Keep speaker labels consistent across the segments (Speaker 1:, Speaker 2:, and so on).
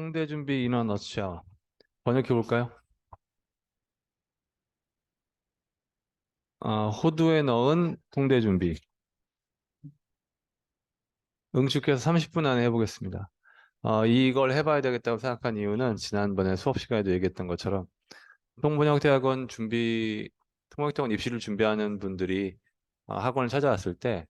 Speaker 1: 홍대 준비 인원 어치야. 번역해 볼까요? 호두에 넣은 홍대 준비. 응축해서 30분 안에 해보겠습니다. 이걸 해봐야 되겠다고 생각한 이유는 지난번에 수업 시간에도 얘기했던 것처럼 통번역대학원 통번역대학원 입시를 준비하는 분들이 학원을 찾아왔을 때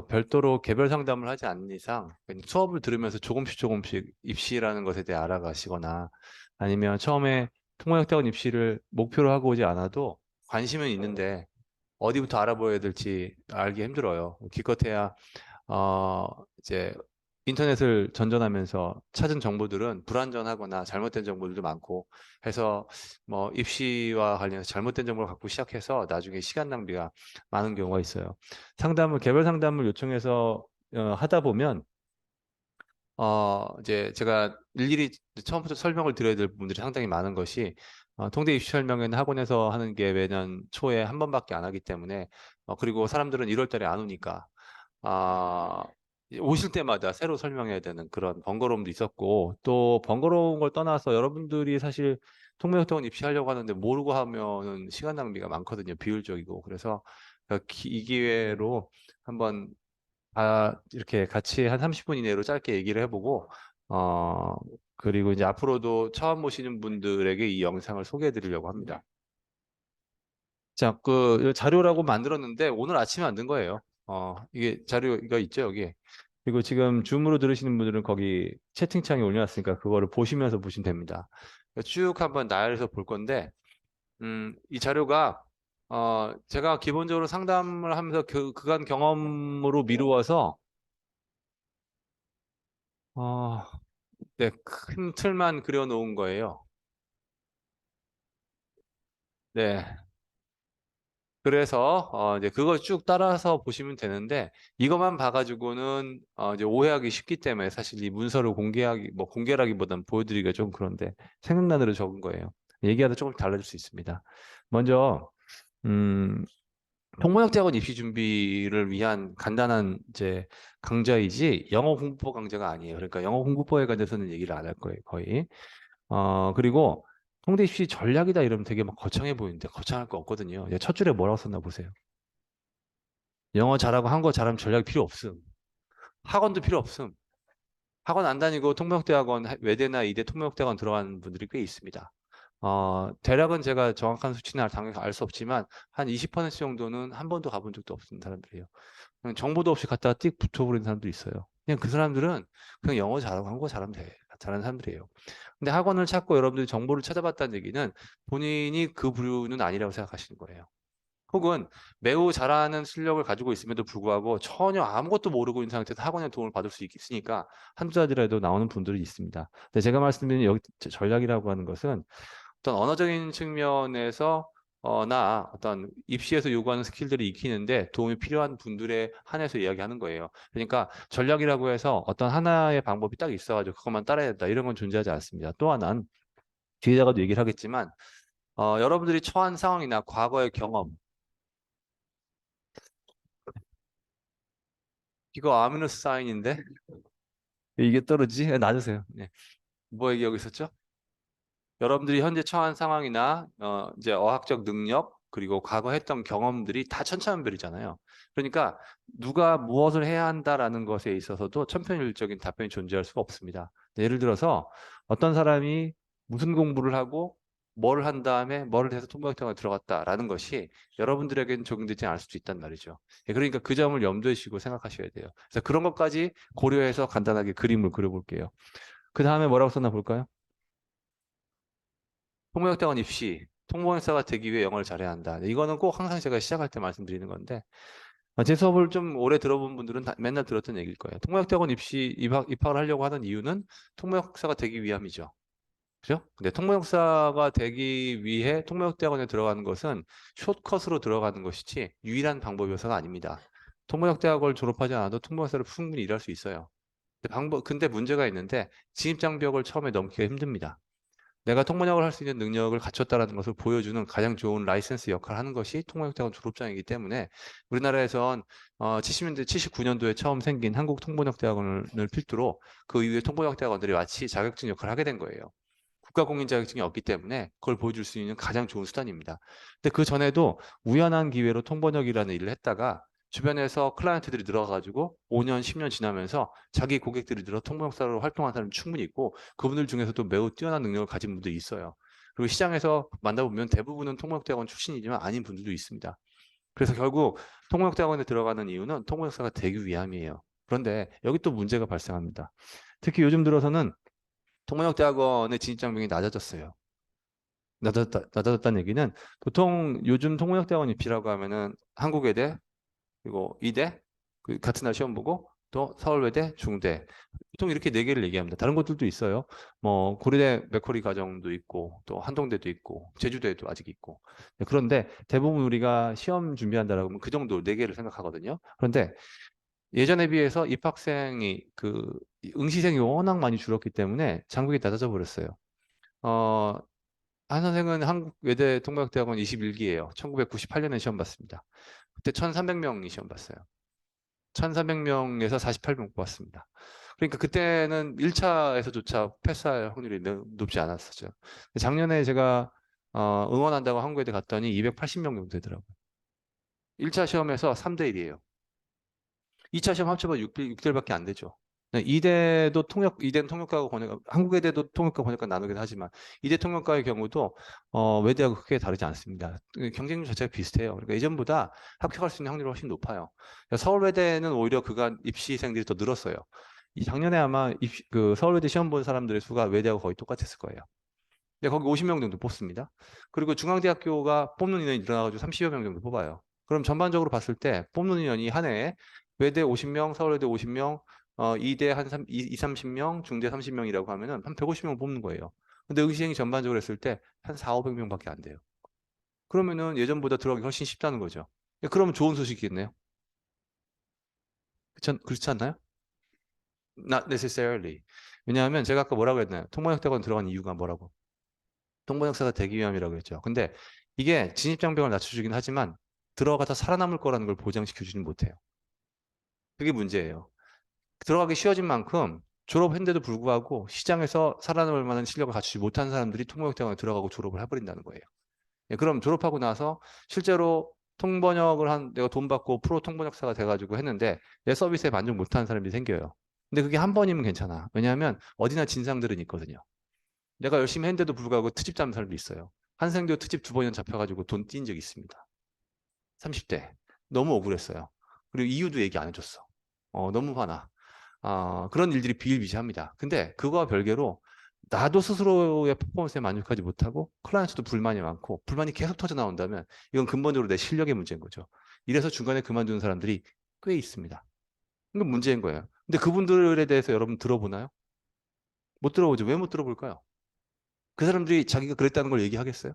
Speaker 1: 별도로 개별 상담을 하지 않는 이상 그냥 수업을 들으면서 조금씩 조금씩 입시라는 것에 대해 알아가시거나 아니면 처음에 통번역대학원 입시를 목표로 하고 오지 않아도 관심은 있는데 어디부터 알아보아야 될지 알기 힘들어요. 기껏해야 이제 인터넷을 전전하면서 찾은 정보들은 불완전하거나 잘못된 정보들도 많고 해서 뭐 입시와 관련해서 잘못된 정보를 갖고 시작해서 나중에 시간 낭비가 많은 경우가 있어요. 개별 상담을 요청해서 하다 보면 이제 제가 일일이 처음부터 설명을 드려야 될 부분들이 상당히 많은 것이, 통대 입시 설명회는 학원에서 하는 게 매년 초에 한 번밖에 안 하기 때문에, 그리고 사람들은 1월 달에 안 오니까, 아, 오실 때마다 새로 설명해야 되는 그런 번거로움도 있었고, 또 번거로운 걸 떠나서 여러분들이 사실 통매학원 입시하려고 하는데 모르고 하면은 시간 낭비가 많거든요. 비효율적이고. 그래서 이 기회로 한번 이렇게 같이 한 30분 이내로 짧게 얘기를 해보고, 어, 그리고 이제 앞으로도 처음 보시는 분들에게 이 영상을 소개해 드리려고 합니다. 자, 자료라고 만들었는데 오늘 아침에 만든 거예요. 이게 자료가 있죠, 여기. 그리고 지금 줌으로 들으시는 분들은 거기 채팅창에 올려놨으니까 그거를 보시면서 보시면 됩니다. 쭉 한번 나열해서 볼 건데, 이 자료가 제가 기본적으로 상담을 하면서 그간 경험으로 미루어서 어, 네, 큰 틀만 그려놓은 거예요. 네. 그래서 이제 그거 쭉 따라서 보시면 되는데 이것만 봐가지고는 이제 오해하기 쉽기 때문에 사실 이 문서를 공개라기보다는 보여드리기가 좀 그런데 생각나는 대로 적은 거예요. 얘기하다 조금 달라질 수 있습니다. 먼저 음, 통번역대학원 입시 준비를 위한 간단한 이제 강좌이지 영어 공부법 강좌가 아니에요. 그러니까 영어 공부법에 관해서는 얘기를 안 할 거예요, 거의. 그리고 홍대 입시 전략이다 이러면 되게 막 거창해 보이는데 거창할 거 없거든요. 이제 첫 줄에 뭐라고 썼나 보세요. 영어 잘하고 한국어 잘하면 전략이 필요 없음. 학원도 필요 없음. 학원 안 다니고 통번역대학원, 외대나 이대 통번역대학원 들어가는 분들이 꽤 있습니다. 대략은 제가 정확한 수치는 당연히 알 수 없지만 한 20% 정도는 한 번도 가본 적도 없는 사람들이에요. 그냥 정보도 없이 갔다가 띡 붙어버리는 사람도 있어요. 그냥 그 사람들은 그냥 영어 잘하고 한국어 잘하면 돼. 잘하는 사람들이에요. 근데 학원을 찾고 여러분들이 정보를 찾아봤다는 얘기는 본인이 그 부류는 아니라고 생각하시는 거예요. 혹은 매우 잘하는 실력을 가지고 있음에도 불구하고 전혀 아무것도 모르고 있는 상태에서 학원의 도움을 받을 수 있으니까 한두 자리라도 나오는 분들이 있습니다. 근데 제가 말씀드린 여기 전략이라고 하는 것은 어떤 언어적인 측면에서 나 어떤 입시에서 요구하는 스킬들을 익히는데 도움이 필요한 분들에 한해서 이야기하는 거예요. 그러니까 전략이라고 해서 어떤 하나의 방법이 딱 있어가지고 그것만 따라야 된다 이런 건 존재하지 않습니다. 또 하나는 뒤에다가도 얘기를 하겠지만 여러분들이 처한 상황이나 과거의 경험 이거 아미노스 사인인데 이게 떨어지지? 놔주세요. 네. 뭐 얘기하고 있었죠? 여러분들이 현재 처한 상황이나 이제 어학적 능력 그리고 과거 했던 경험들이 다 천차만별이잖아요. 그러니까 누가 무엇을 해야 한다라는 것에 있어서도 천편일적인 답변이 존재할 수가 없습니다. 예를 들어서 어떤 사람이 무슨 공부를 하고 뭘 한 다음에 뭐를 해서 통번역대학원에 들어갔다라는 것이 여러분들에게는 적용되지 않을 수도 있단 말이죠. 그러니까 그 점을 염두에 두시고 생각하셔야 돼요. 그래서 그런 것까지 고려해서 간단하게 그림을 그려볼게요. 그 다음에 뭐라고 썼나 볼까요? 통번역대학원 입시, 통번역사가 되기 위해 영어를 잘해야 한다. 이거는 꼭 항상 제가 시작할 때 말씀드리는 건데, 제 수업을 좀 오래 들어본 분들은 맨날 들었던 얘기일 거예요. 통번역대학원 입학을 하려고 하는 이유는 통번역사가 되기 위함이죠. 그죠? 근데 통번역사가 되기 위해 통번역대학원에 들어가는 것은 숏컷으로 들어가는 것이지 유일한 방법이어서가 아닙니다. 통번역대학원을 졸업하지 않아도 통번역사를 충분히 일할 수 있어요. 근데 문제가 있는데 진입장벽을 처음에 넘기가 힘듭니다. 내가 통번역을 할 수 있는 능력을 갖췄다라는 것을 보여주는 가장 좋은 라이센스 역할을 하는 것이 통번역대학원 졸업장이기 때문에 우리나라에선 70년대, 79년도에 처음 생긴 한국 통번역대학원을 필두로 그 이후에 통번역대학원들이 마치 자격증 역할을 하게 된 거예요. 국가 공인 자격증이 없기 때문에 그걸 보여줄 수 있는 가장 좋은 수단입니다. 근데 그 전에도 우연한 기회로 통번역이라는 일을 했다가 주변에서 클라이언트들이 늘어가지고 5년, 10년 지나면서 자기 고객들이 늘어 통번역사로 활동하는 사람이 충분히 있고 그분들 중에서도 매우 뛰어난 능력을 가진 분들이 있어요. 그리고 시장에서 만나보면 대부분은 통번역대학원 출신이지만 아닌 분들도 있습니다. 그래서 결국 통번역대학원에 들어가는 이유는 통번역사가 되기 위함이에요. 그런데 여기 또 문제가 발생합니다. 특히 요즘 들어서는 통번역대학원의 진입장벽이 낮아졌어요. 낮아졌다는 얘기는 보통 요즘 통번역대학원 입시라고 하면은 한국외대, 그리고 이대, 같은 날 시험 보고 또 서울외대, 중대. 보통 이렇게 네 개를 얘기합니다. 다른 곳들도 있어요. 뭐 고려대 맥쿼리 과정도 있고 또 한동대도 있고 제주대도 아직 있고. 네, 그런데 대부분 우리가 시험 준비한다라고 하면 그 정도 네 개를 생각하거든요. 그런데 예전에 비해서 입학생이 응시생이 워낙 많이 줄었기 때문에 장벽이 낮아져 버렸어요. 어, 한 선생은 한국 외대 통번역대학원 21기예요. 1998년에 시험 봤습니다. 그때 1,300명이 시험 봤어요. 1,300명에서 48명 뽑았습니다. 그러니까 그때는 1차에서조차 패스할 확률이 높지 않았었죠. 작년에 제가 응원한다고 한국외대 갔더니 280명 정도 되더라고요. 1차 시험에서 3대 1이에요. 2차 시험 합쳐봐 6대일밖에 안 되죠. 네, 이대는 통역과고 번역, 한국외대도 통역과 번역과 나누긴 하지만 이대 통역과의 경우도 외대하고 크게 다르지 않습니다. 경쟁률 자체가 비슷해요. 그러니까 예전보다 합격할 수 있는 확률이 훨씬 높아요. 그러니까 서울외대는 오히려 그간 입시생들이 더 늘었어요. 이 작년에 아마 서울외대 시험 본 사람들의 수가 외대하고 거의 똑같았을 거예요. 근데 거기 50명 정도 뽑습니다. 그리고 중앙대학교가 뽑는 인원이 늘어나가지고 30여 명 정도 뽑아요. 그럼 전반적으로 봤을 때 뽑는 인원이 한 해에 외대 50명, 서울외대 50명, 이대 한 30명, 중대 30명이라고 하면은 한 150명 뽑는 거예요. 근데 응시생이 전반적으로 했을 때 한 4, 500명밖에 안 돼요. 그러면은 예전보다 들어가기 훨씬 쉽다는 거죠. 그러면 좋은 소식이겠네요. 그렇지 않나요? Not necessarily. 왜냐하면 제가 아까 뭐라고 했나요? 통번역대학원 들어간 이유가 뭐라고? 통번역사가 되기 위함이라고 했죠. 근데 이게 진입장벽을 낮춰주긴 하지만 들어가서 살아남을 거라는 걸 보장시켜주진 못해요. 그게 문제예요. 들어가기 쉬워진 만큼 졸업했는데도 불구하고 시장에서 살아남을 만한 실력을 갖추지 못한 사람들이 통번역대학원에 들어가고 졸업을 해버린다는 거예요. 예, 그럼 졸업하고 나서 실제로 통번역을 내가 돈 받고 프로 통번역사가 돼가지고 했는데 내 서비스에 만족 못하는 사람이 생겨요. 근데 그게 한 번이면 괜찮아. 왜냐하면 어디나 진상들은 있거든요. 내가 열심히 했는데도 불구하고 트집 잡는 사람도 있어요. 한생도 트집 2번이나 잡혀가지고 돈 띈 적이 있습니다. 30대. 너무 억울했어요. 그리고 이유도 얘기 안 해줬어. 너무 화나. 그런 일들이 비일비재합니다. 근데 그거와 별개로 나도 스스로의 퍼포먼스에 만족하지 못하고 클라이언트도 불만이 많고 불만이 계속 터져 나온다면 이건 근본적으로 내 실력의 문제인 거죠. 이래서 중간에 그만두는 사람들이 꽤 있습니다. 이건 문제인 거예요. 근데 그분들에 대해서 여러분 들어보나요? 못 들어보죠. 왜 못 들어볼까요? 그 사람들이 자기가 그랬다는 걸 얘기하겠어요?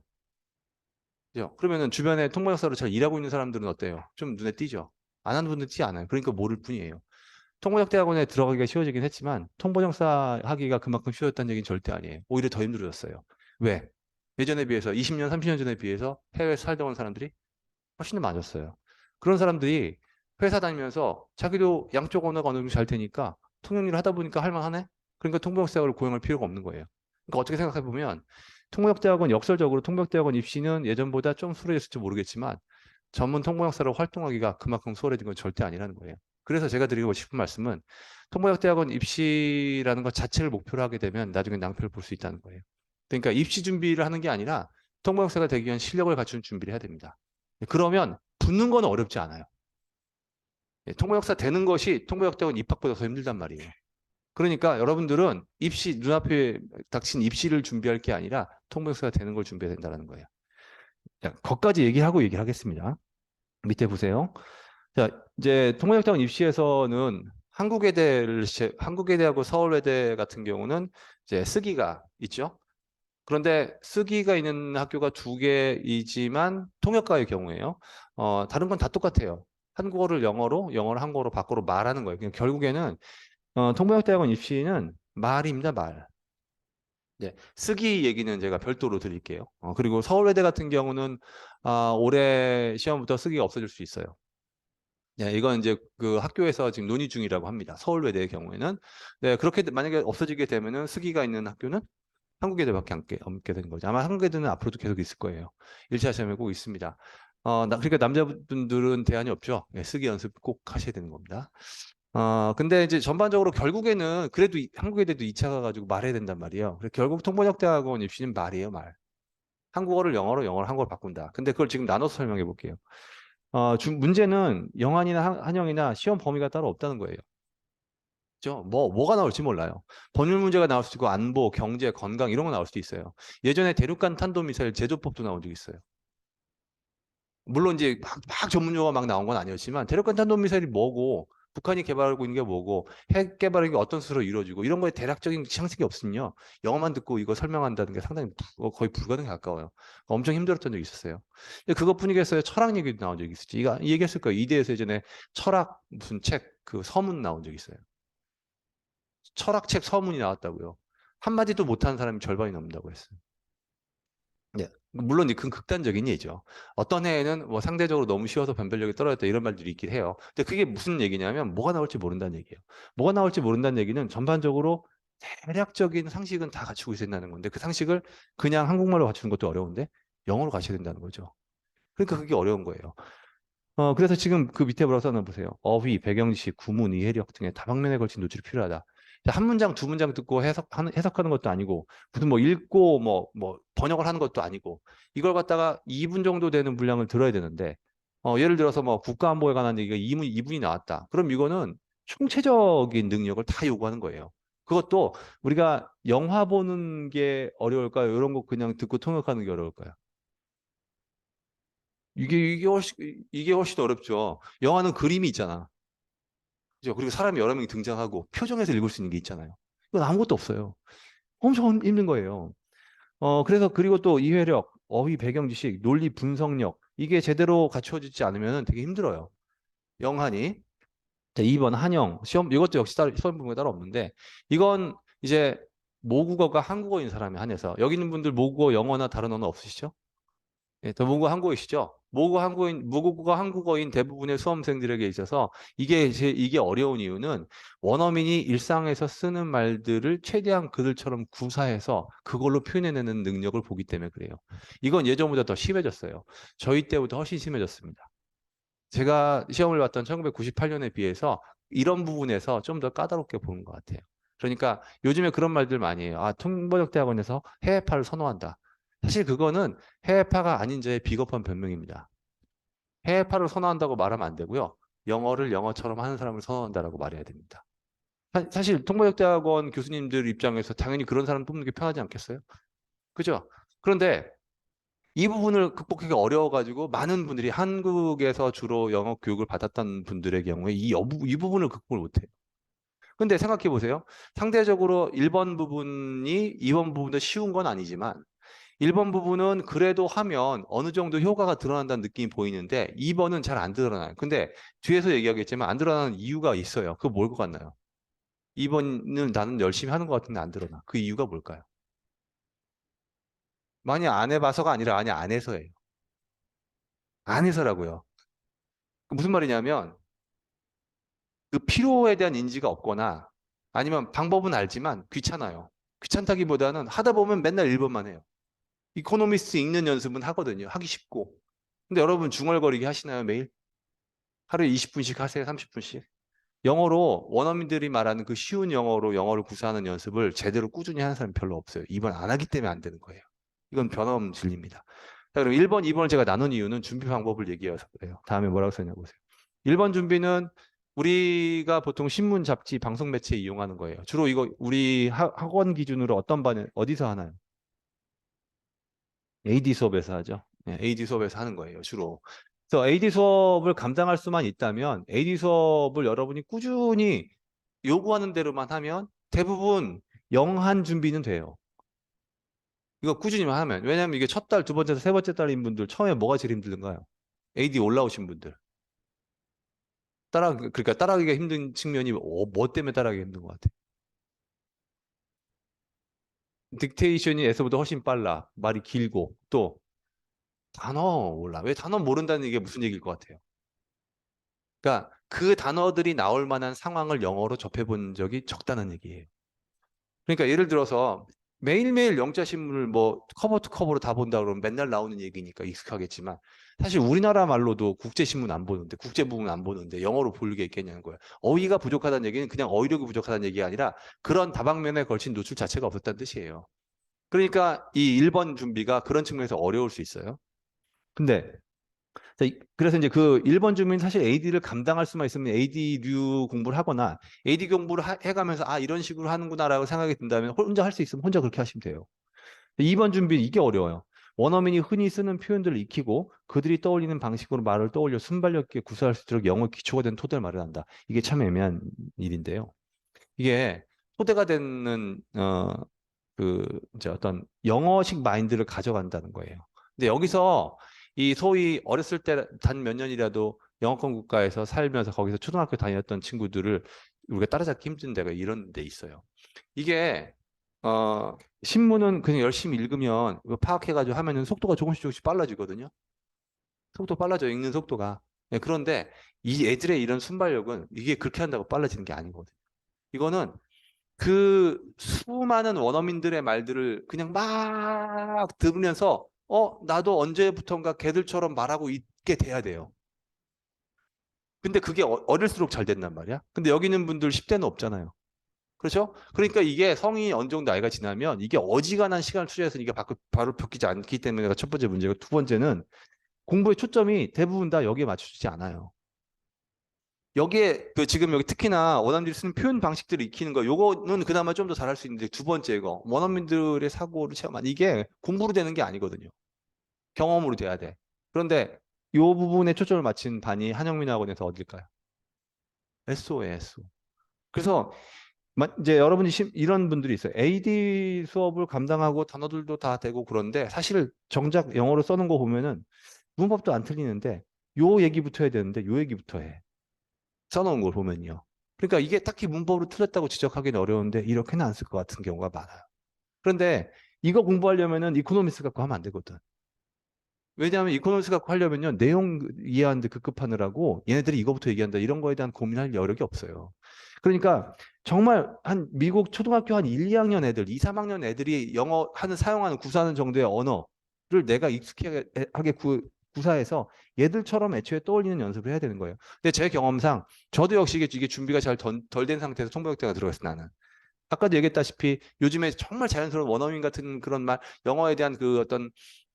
Speaker 1: 그죠? 그러면은 주변에 통번역사로 잘 일하고 있는 사람들은 어때요? 좀 눈에 띄죠? 안 하는 분들 띄지 않아요. 그러니까 모를 뿐이에요. 통번역 대학원에 들어가기가 쉬워지긴 했지만 통번역사 하기가 그만큼 쉬워졌다는 얘기는 절대 아니에요. 오히려 더 힘들어졌어요. 왜? 예전에 비해서 20년, 30년 전에 비해서 해외에 살다 온 사람들이 훨씬 더 많았어요. 그런 사람들이 회사 다니면서 자기도 양쪽 언어가 어느 정도 잘 되니까 통역 일을 하다 보니까 할만하네? 그러니까 통번역사를 고용할 필요가 없는 거예요. 그러니까 어떻게 생각해 보면 통번역대학원 역설적으로 통번역대학원 입시는 예전보다 좀 수월해졌을지 모르겠지만 전문 통번역사로 활동하기가 그만큼 수월해진 건 절대 아니라는 거예요. 그래서 제가 드리고 싶은 말씀은 통번역대학원 입시라는 것 자체를 목표로 하게 되면 나중에 낭패를 볼 수 있다는 거예요. 그러니까 입시 준비를 하는 게 아니라 통번역사가 되기 위한 실력을 갖춘 준비를 해야 됩니다. 그러면 붙는 건 어렵지 않아요. 통번역사 되는 것이 통번역대학원 입학보다 더 힘들단 말이에요. 그러니까 여러분들은 눈앞에 닥친 입시를 준비할 게 아니라 통번역사가 되는 걸 준비해야 된다는 거예요. 자, 거기까지 얘기를 하겠습니다. 밑에 보세요. 자, 이제 통번역대학원 입시에서는 한국외대하고 서울외대 같은 경우는 이제 쓰기가 있죠. 그런데 쓰기가 있는 학교가 두 개이지만 통역과의 경우에요. 다른 건 다 똑같아요. 한국어를 영어로, 영어를 한국어로 바꿔로 말하는 거예요. 그냥 결국에는 통번역대학원 입시는 말입니다, 말. 네, 쓰기 얘기는 제가 별도로 드릴게요. 그리고 서울외대 같은 경우는 올해 시험부터 쓰기가 없어질 수 있어요. 네, 이건 이제 그 학교에서 지금 논의 중이라고 합니다. 서울외대의 경우에는. 네, 그렇게 만약에 없어지게 되면은 쓰기가 있는 학교는 한국외대밖에 없게 되는 거죠. 아마 한국외대는 앞으로도 계속 있을 거예요. 1차 시험에 꼭 있습니다. 그러니까 남자분들은 대안이 없죠. 네, 쓰기 연습 꼭 하셔야 되는 겁니다. 근데 이제 전반적으로 결국에는 그래도 한국외대도 2차 가가지고 말해야 된단 말이에요. 그래서 결국 통번역대학원 입시는 말이에요, 말. 한국어를 영어로, 영어를 한국어로 바꾼다. 근데 그걸 지금 나눠서 설명해 볼게요. 문제는 영안이나 한영이나 시험 범위가 따로 없다는 거예요. 그죠? 뭐가 나올지 몰라요. 법률 문제가 나올 수도 있고, 안보, 경제, 건강, 이런 거 나올 수도 있어요. 예전에 대륙간 탄도미사일 제조법도 나온 적 있어요. 물론 이제 막 전문 용어가 막 나온 건 아니었지만, 대륙간 탄도미사일이 뭐고, 북한이 개발하고 있는 게 뭐고, 핵 개발이 어떤 수로 이루어지고, 이런 거에 대략적인 상식이 없으면요. 영어만 듣고 이거 설명한다는 게 상당히 거의 불가능에 가까워요. 엄청 힘들었던 적이 있었어요. 근데 그것뿐이겠어요. 철학 얘기도 나온 적이 있었지. 이거 얘기했을 거예요. 이대에서 예전에 철학 무슨 책, 그 서문 나온 적이 있어요. 철학책 서문이 나왔다고요. 한마디도 못하는 사람이 절반이 넘는다고 했어요. 네. 물론 그건 극단적인 예죠. 어떤 해에는 뭐 상대적으로 너무 쉬워서 변별력이 떨어졌다 이런 말들이 있긴 해요. 근데 그게 무슨 얘기냐면 뭐가 나올지 모른다는 얘기예요. 뭐가 나올지 모른다는 얘기는 전반적으로 대략적인 상식은 다 갖추고 있어야 된다는 건데 그 상식을 그냥 한국말로 갖추는 것도 어려운데 영어로 갖춰야 된다는 거죠. 그러니까 그게 어려운 거예요. 그래서 지금 그 밑에 뭐라고 써놔 보세요. 어휘, 배경지식, 구문, 이해력 등의 다방면에 걸친 노출이 필요하다. 한 문장, 두 문장 듣고 해석하는 것도 아니고, 무슨 뭐 읽고 뭐 번역을 하는 것도 아니고, 이걸 갖다가 2분 정도 되는 분량을 들어야 되는데, 예를 들어서 뭐 국가안보에 관한 얘기가 2분이 나왔다. 그럼 이거는 총체적인 능력을 다 요구하는 거예요. 그것도 우리가 영화 보는 게 어려울까요? 이런 거 그냥 듣고 통역하는 게 어려울까요? 이게 훨씬 어렵죠. 영화는 그림이 있잖아. 그죠? 그리고 사람이 여러 명이 등장하고 표정에서 읽을 수 있는 게 있잖아요. 이건 아무것도 없어요. 엄청 힘든 거예요. 그래서 그리고 또 이해력, 어휘 배경 지식, 논리 분석력 이게 제대로 갖춰지지 않으면 되게 힘들어요. 영한이. 자, 2번 한영 시험 이것도 역시 시험 분명히 따로 없는데 이건 이제 모국어가 한국어인 사람에 한해서 여기 있는 분들 모국어 영어나 다른 언어 없으시죠? 예, 더 모국어 한국어이시죠? 모국어가 한국어인 대부분의 수험생들에게 있어서 이게 어려운 이유는 원어민이 일상에서 쓰는 말들을 최대한 그들처럼 구사해서 그걸로 표현해내는 능력을 보기 때문에 그래요. 이건 예전보다 더 심해졌어요. 저희 때보다 훨씬 심해졌습니다. 제가 시험을 봤던 1998년에 비해서 이런 부분에서 좀 더 까다롭게 보는 것 같아요. 그러니까 요즘에 그런 말들 많이 해요. 통번역 대학원에서 해외파를 선호한다. 사실 그거는 해외파가 아닌 자의 비겁한 변명입니다. 해외파를 선호한다고 말하면 안 되고요. 영어를 영어처럼 하는 사람을 선호한다라고 말해야 됩니다. 사실 통번역 대학원 교수님들 입장에서 당연히 그런 사람 뽑는 게 편하지 않겠어요? 그죠? 그런데 이 부분을 극복하기가 어려워가지고 많은 분들이 한국에서 주로 영어 교육을 받았던 분들의 경우에 이 부분을 극복을 못해요. 근데 생각해 보세요. 상대적으로 1번 부분이 2번 부분도 쉬운 건 아니지만 1번 부분은 그래도 하면 어느 정도 효과가 드러난다는 느낌이 보이는데 2번은 잘 안 드러나요. 근데 뒤에서 얘기하겠지만 안 드러나는 이유가 있어요. 그거 뭘 것 같나요? 2번은 나는 열심히 하는 것 같은데 안 드러나. 그 이유가 뭘까요? 많이 안 해봐서가 아니라 아니 안 해서예요. 안 해서라고요. 무슨 말이냐면 그 필요에 대한 인지가 없거나 아니면 방법은 알지만 귀찮아요. 귀찮다기보다는 하다 보면 맨날 1번만 해요. 이코노미스트 읽는 연습은 하거든요. 하기 쉽고. 근데 여러분 중얼거리기 하시나요, 매일? 하루에 20분씩 하세요, 30분씩? 영어로 원어민들이 말하는 그 쉬운 영어로 영어를 구사하는 연습을 제대로 꾸준히 하는 사람이 별로 없어요. 2번 안 하기 때문에 안 되는 거예요. 이건 변함없는 진리입니다. 자, 그럼 1번, 2번을 제가 나눈 이유는 준비 방법을 얘기해서 그래요. 다음에 뭐라고 썼냐 보세요. 1번 준비는 우리가 보통 신문, 잡지, 방송 매체 이용하는 거예요. 주로 이거 우리 학원 기준으로 어떤 반에 어디서 하나요? AD 수업에서 하죠. 네, AD 수업에서 하는 거예요, 주로. 그래서 AD 수업을 감당할 수만 있다면 AD 수업을 여러분이 꾸준히 요구하는 대로만 하면 대부분 영한 준비는 돼요. 이거 꾸준히만 하면. 왜냐하면 이게 첫 달, 두 번째, 세 번째 달인 분들 처음에 뭐가 제일 힘들던가요? AD 올라오신 분들. 그러니까 따라하기가 힘든 측면이 뭐 때문에 따라하기가 힘든 것 같아요? 딕테이션이 에서보다 훨씬 빨라. 말이 길고 또 단어 몰라. 왜 단어 모른다는 게 무슨 얘기일 것 같아요? 그러니까 그 단어들이 나올 만한 상황을 영어로 접해본 적이 적다는 얘기예요. 그러니까 예를 들어서 매일매일 영자 신문을 뭐 커버 투 커버로 다 본다 그러면 맨날 나오는 얘기니까 익숙하겠지만 사실 우리나라 말로도 국제 신문 안 보는데 국제 부분 안 보는데 영어로 볼 게 있겠냐는 거예요. 어휘가 부족하다는 얘기는 그냥 어휘력이 부족하다는 얘기가 아니라 그런 다방면에 걸친 노출 자체가 없었다는 뜻이에요. 그러니까 이 1번 준비가 그런 측면에서 어려울 수 있어요. 근데 그래서 이제 그 1번 주민 사실 AD를 감당할 수만 있으면 AD류 공부를 하거나 AD 공부를 해가면서 아 이런 식으로 하는구나라고 생각이 든다면 혼자 할 수 있으면 혼자 그렇게 하시면 돼요. 2번 준비 이게 어려워요. 원어민이 흔히 쓰는 표현들을 익히고 그들이 떠올리는 방식으로 말을 떠올려 순발력 있게 구사할 수 있도록 영어 기초가 된 토대를 마련한다. 이게 참 애매한 일인데요. 이게 토대가 되는 그 이제 어떤 영어식 마인드를 가져간다는 거예요. 근데 여기서 이 소위 어렸을 때 단 몇 년이라도 영어권 국가에서 살면서 거기서 초등학교 다녔던 친구들을 우리가 따라잡기 힘든 데가 이런 데 있어요. 이게 신문은 그냥 열심히 읽으면 파악해가지고 하면은 속도가 조금씩 빨라지거든요. 속도 빨라져 읽는 속도가. 네, 그런데 이 애들의 이런 순발력은 이게 그렇게 한다고 빨라지는 게 아니거든요. 이거는 그 수많은 원어민들의 말들을 그냥 막 들으면서 나도 언제부턴가 걔들처럼 말하고 있게 돼야 돼요. 근데 그게 어릴수록 잘 된단 말이야. 근데 여기 있는 분들 10대는 없잖아요. 그렇죠? 그러니까 이게 성인이 어느 정도 나이가 지나면 이게 어지간한 시간을 투자해서 이게 바로 바뀌지 않기 때문에가 첫 번째 문제고 두 번째는 공부의 초점이 대부분 다 여기에 맞춰지지 않아요. 여기에 그 지금 여기 특히나 원어민들이 쓰는 표현 방식들을 익히는 거 요거는 그나마 좀 더 잘할 수 있는데 두 번째 거 원어민들의 사고를 체험한 이게 공부로 되는 게 아니거든요. 경험으로 돼야 돼. 그런데 요 부분에 초점을 맞춘 반이 한영민 학원에서 어딜까요? SO에 SO. 그래서 이제 여러분이 이런 분들이 있어요. AD 수업을 감당하고 단어들도 다 되고 그런데 사실 정작 영어로 써는 거 보면은 문법도 안 틀리는데 요 얘기부터 해야 되는데 요 얘기부터 해. 써놓은 걸 보면요. 그러니까 이게 딱히 문법으로 틀렸다고 지적하기는 어려운데 이렇게는 안 쓸 것 같은 경우가 많아요. 그런데 이거 공부하려면은 이코노미스 갖고 하면 안 되거든. 왜냐하면 이코노미스 갖고 하려면요. 내용 이해하는데 급급하느라고 얘네들이 이거부터 얘기한다. 이런 거에 대한 고민할 여력이 없어요. 그러니까 정말 한 미국 초등학교 한 1, 2학년 애들, 2, 3학년 애들이 영어 사용하는 구사하는 정도의 언어를 내가 익숙하게 구사해서 얘들처럼 애초에 떠올리는 연습을 해야 되는 거예요. 근데 제 경험상 저도 역시 이게 준비가 잘 덜 된 상태에서 통번역대가 들어갔어 나는. 아까도 얘기했다시피 요즘에 정말 자연스러운 원어민 같은 그런 말, 영어에 대한 그 어떤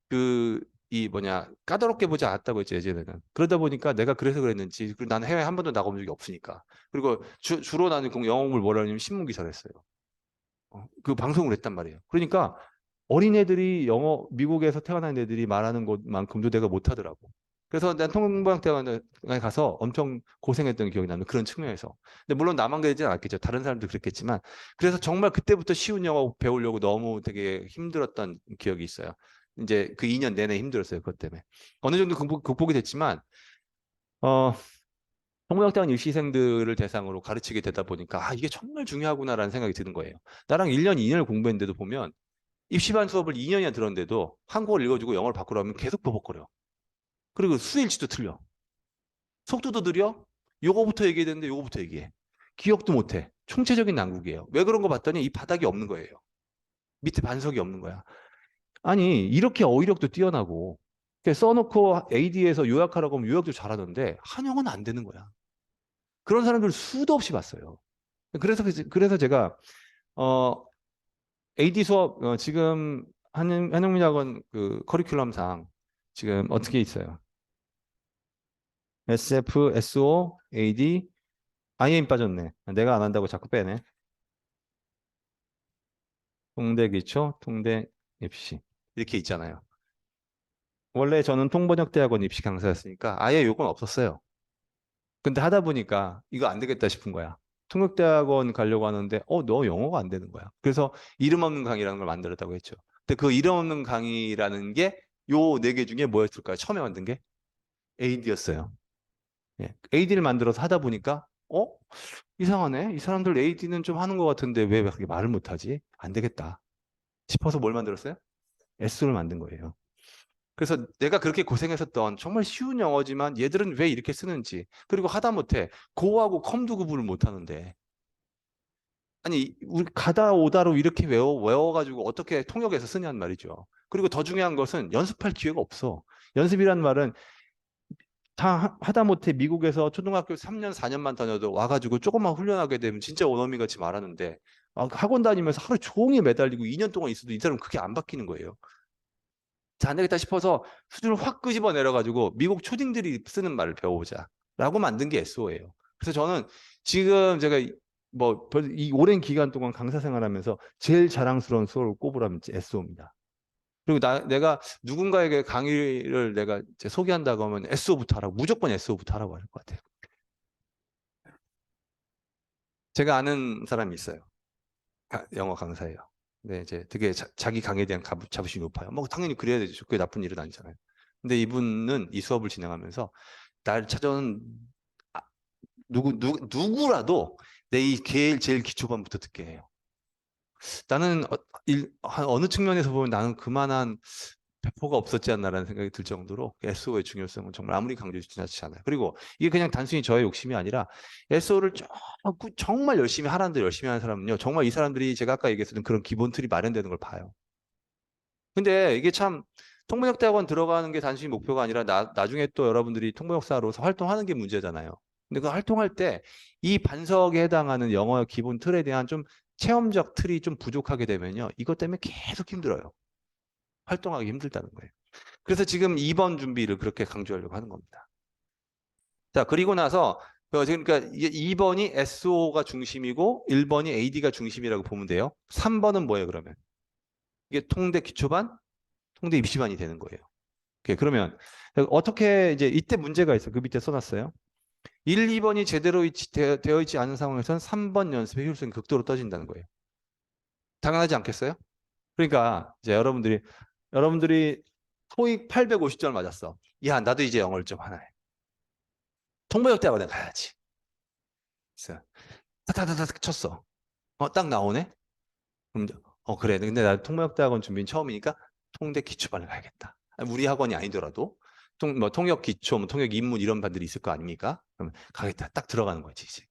Speaker 1: 그 이 뭐냐 까다롭게 보지 않았다고 했죠 예전에는. 그러다 보니까 내가 그래서 그랬는지 그리고 나는 해외에 한 번도 나가본 적이 없으니까. 그리고 주로 나는 영어 공부를 뭐라 하냐면 신문 기사를 했어요. 그 방송을 했단 말이에요. 그러니까 어린애들이 영어 미국에서 태어난 애들이 말하는 것만큼도 내가 못하더라고. 그래서 난 통번역대학원에 가서 엄청 고생했던 기억이 나는 그런 측면에서. 근데 물론 나만 그러지는 않겠죠. 다른 사람도 그랬겠지만. 그래서 정말 그때부터 쉬운 영어 배우려고 너무 되게 힘들었던 기억이 있어요. 이제 그 2년 내내 힘들었어요. 그것 때문에. 어느 정도 극복이 됐지만, 어, 통번역대학원 입시생들을 대상으로 가르치게 되다 보니까, 아, 이게 정말 중요하구나라는 생각이 드는 거예요. 나랑 1년, 2년을 공부했는데도 보면, 입시반 수업을 2년이나 들었는데도 한국어를 읽어주고 영어를 바꾸라 하면 계속 버벅거려. 그리고 수일치도 틀려. 속도도 느려. 요거부터 얘기해야 되는데 요거부터 얘기해. 기억도 못해. 총체적인 난국이에요. 왜 그런 거 봤더니 이 바닥이 없는 거예요. 밑에 반석이 없는 거야. 아니 이렇게 어휘력도 뛰어나고 써놓고 AD에서 요약하라고 하면 요약도 잘하는데 한영어는 안 되는 거야. 그런 사람들 수도 없이 봤어요. 그래서 제가 어 AD 수업 지금 한영민 학원 그 커리큘럼상 지금 어떻게 있어요? SF, SO, AD, IM 빠졌네. 내가 안 한다고 자꾸 빼네. 통대 기초, 통대 입시. 이렇게 있잖아요. 원래 저는 통번역대학원 입시 강사였으니까 아예 요건 없었어요. 근데 하다 보니까 이거 안 되겠다 싶은 거야. 통역대학원 가려고 하는데 너 영어가 안 되는 거야. 그래서 이름 없는 강의라는 걸 만들었다고 했죠. 근데 그 이름 없는 강의라는 게 요 네 개 중에 뭐였을까요? 처음에 만든 게 AD였어요. 예. AD를 만들어서 하다 보니까 이상하네. 이 사람들 AD는 좀 하는 것 같은데 왜 그렇게 말을 못하지? 안 되겠다. 싶어서 뭘 만들었어요? SO를 만든 거예요. 그래서 내가 그렇게 고생했었던 정말 쉬운 영어지만 얘들은 왜 이렇게 쓰는지, 그리고 하다못해 고하고 컴도 구분을 못 하는데, 아니 우리 가다 오다로 이렇게 외워가지고 어떻게 통역해서 쓰냐는 말이죠. 그리고 더 중요한 것은 연습할 기회가 없어. 연습이란 말은 다 하다못해 미국에서 초등학교 3년 4년만 다녀도 와가지고 조금만 훈련하게 되면 진짜 원어민 같이 말하는데, 학원 다니면서 하루 종일 매달리고 2년 동안 있어도 이 사람은 그게 안 바뀌는 거예요. 자, 안 되겠다 싶어서 수준을 확 끄집어 내려가지고 미국 초딩들이 쓰는 말을 배워보자 라고 만든 게 SO예요. 그래서 저는 지금 제가 이 오랜 기간 동안 강사 생활하면서 제일 자랑스러운 수어를 꼽으라면 SO입니다. 그리고 내가 누군가에게 강의를 내가 이제 소개한다고 하면 SO부터 하라고, 무조건 SO부터 하라고 할 것 같아요. 제가 아는 사람이 있어요. 영어 강사예요. 근데 이제 되게 자기 강의에 대한 자부심이 높아요. 뭐 당연히 그래야 되죠. 그게 나쁜 일은 아니잖아요. 근데 이분은 이 수업을 진행하면서 날 찾아오는 누구라도 내 이 제일 기초반부터 듣게 해요. 나는 어느 측면에서 보면 나는 그만한 배포가 없었지 않나라는 생각이 들 정도로 SO의 중요성은 정말 아무리 강조해도 지나치지 않아요. 그리고 이게 그냥 단순히 저의 욕심이 아니라 SO를 정말 열심히 하라는 대로 열심히 하는 사람은요, 정말 이 사람들이 제가 아까 얘기했던 그런 기본 틀이 마련되는 걸 봐요. 근데 이게 참 통번역대학원 들어가는 게 단순히 목표가 아니라 나중에 또 여러분들이 통번역사로서 활동하는 게 문제잖아요. 근데 그 활동할 때 이 반석에 해당하는 영어 기본 틀에 대한 좀 체험적 틀이 좀 부족하게 되면요, 이것 때문에 계속 힘들어요. 활동하기 힘들다는 거예요. 그래서 지금 2번 준비를 그렇게 강조하려고 하는 겁니다. 자, 그리고 나서 그러니까 2번이 SO가 중심이고 1번이 AD가 중심이라고 보면 돼요. 3번은 뭐예요, 그러면? 이게 통대 기초반, 통대 입시반이 되는 거예요. 오케이, 그러면 어떻게 이제 이때 문제가 있어. 그 밑에 써놨어요. 1, 2번이 제대로 되어 있지 않은 상황에서는 3번 연습의 효율성이 극도로 떨어진다는 거예요. 당연하지 않겠어요? 그러니까 이제 여러분들이 토익 850점 맞았어. 야, 나도 이제 영어를 좀 하나 해. 통번역대학원에 가야지. 그래서 타타타타 쳤어. 딱 나오네? 그럼 그래. 근데 나 통번역대학원 준비는 처음이니까 통대 기초반을 가야겠다. 우리 학원이 아니더라도 통역 기초, 통역 입문 이런 반들이 있을 거 아닙니까? 그럼 가겠다. 딱 들어가는 거지, 이제.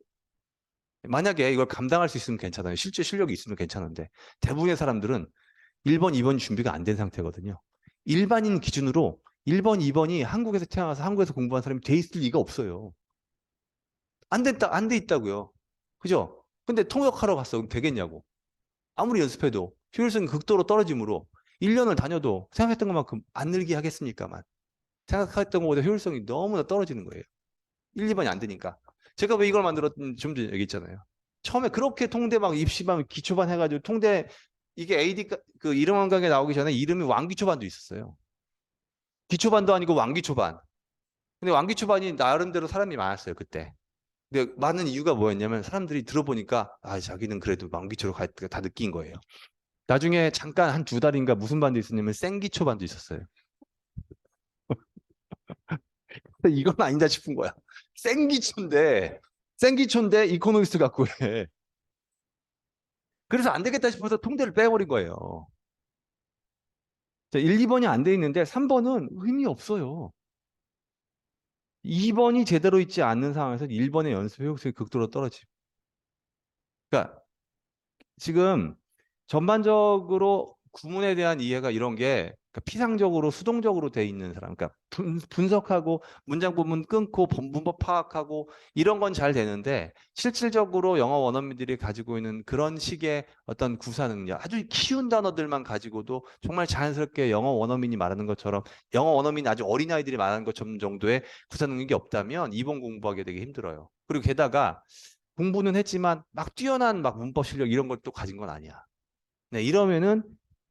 Speaker 1: 만약에 이걸 감당할 수 있으면 괜찮아요. 실제 실력이 있으면 괜찮은데 대부분의 사람들은 1번, 2번 준비가 안 된 상태거든요. 일반인 기준으로 1번, 2번이 한국에서 태어나서 한국에서 공부한 사람이 돼 있을 리가 없어요. 안 돼 있다고요. 그죠? 근데 통역하러 갔어. 그럼 되겠냐고. 아무리 연습해도 효율성이 극도로 떨어지므로 1년을 다녀도 생각했던 것만큼 안 늘게 하겠습니까만, 생각했던 것보다 효율성이 너무나 떨어지는 거예요. 1, 2번이 안 되니까. 제가 왜 이걸 만들었는지 좀 전에 얘기했잖아요. 처음에 그렇게 통대 막 입시반, 기초반 해가지고 통대, 이게 AD 그 이름왕강에 나오기 전에 이름이 왕기초반도 있었어요. 기초반도 아니고 왕기초반. 근데 왕기초반이 나름대로 사람이 많았어요, 그때. 근데 많은 이유가 뭐였냐면 사람들이 들어보니까 자기는 그래도 왕기초로 갈까 다 느낀 거예요. 나중에 잠깐 한 2달인가 무슨 반도 있었냐면 생기초 반도 있었어요. 이건 아니다 싶은 거야. 생기초인데 생기초인데 이코노미스트 갖고 해. 그래서 안 되겠다 싶어서 통대를 빼버린 거예요. 자, 1, 2번이 안 돼 있는데 3번은 의미 없어요. 2번이 제대로 있지 않는 상황에서 1번의 연습 효율성이 극도로 떨어지고. 그러니까 지금 전반적으로 구문에 대한 이해가 이런 게, 그러니까 피상적으로 수동적으로 돼 있는 사람, 그러니까 분석하고 문장 부분 끊고 문법 파악하고 이런 건 잘 되는데, 실질적으로 영어 원어민들이 가지고 있는 그런 식의 어떤 구사 능력, 아주 키운 단어들만 가지고도 정말 자연스럽게 영어 원어민이 말하는 것처럼, 영어 원어민이 아주 어린아이들이 말하는 것처럼 정도의 구사 능력이 없다면 이번 공부하기 되게 힘들어요. 그리고 게다가 공부는 했지만 막 뛰어난 막 문법 실력 이런 걸 또 가진 건 아니야. 네, 이러면은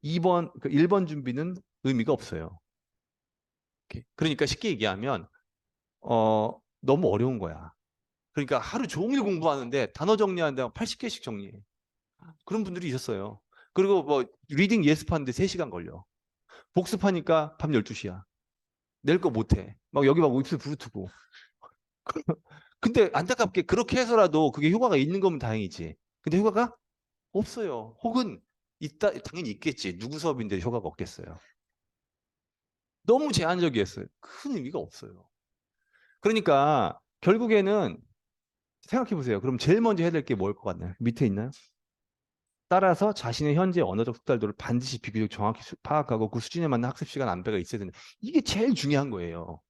Speaker 1: 1번 준비는 의미가 없어요. 그러니까 쉽게 얘기하면 너무 어려운 거야. 그러니까 하루 종일 공부하는데 단어 정리하는데 80개씩 정리해. 그런 분들이 있었어요. 그리고 뭐 리딩 예습하는데 3시간 걸려. 복습하니까 밤 12시야. 낼 거 못해. 막 여기 막 입술 부르트고. 근데 안타깝게 그렇게 해서라도 그게 효과가 있는 거면 다행이지. 근데 효과가 없어요. 혹은 당연히 있겠지. 누구 수업인데 효과가 없겠어요. 너무 제한적이었어요. 큰 의미가 없어요. 그러니까 결국에는 생각해 보세요. 그럼 제일 먼저 해야 될 게 뭘 것 같나요? 밑에 있나요? 따라서 자신의 현재 언어적 숙달도를 반드시 비교적 정확히 파악하고 그 수준에 맞는 학습 시간 안배가 있어야 된다. 이게 제일 중요한 거예요.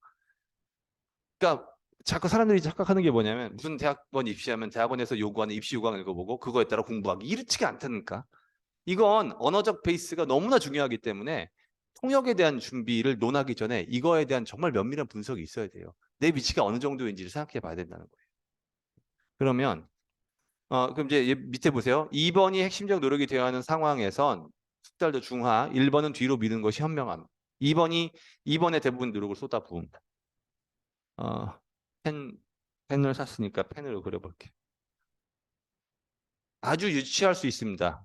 Speaker 1: 그러니까 자꾸 사람들이 착각하는 게 뭐냐면 무슨 대학원 입시하면 대학원에서 요구하는 입시 요강을 읽어보고 그거에 따라 공부하기 이렇지가 않다니까. 이건 언어적 베이스가 너무나 중요하기 때문에 통역에 대한 준비를 논하기 전에 이거에 대한 정말 면밀한 분석이 있어야 돼요. 내 위치가 어느 정도인지를 생각해 봐야 된다는 거예요. 그러면 그럼 이제 밑에 보세요. 2번이 핵심적 노력이 되어야 하는 상황에선 숙달도 중하, 1번은 뒤로 미는 것이 현명함. 2번에 대부분 노력을 쏟아부은. 어, 펜, 펜을 샀으니까 펜으로 그려볼게. 아주 유치할 수 있습니다.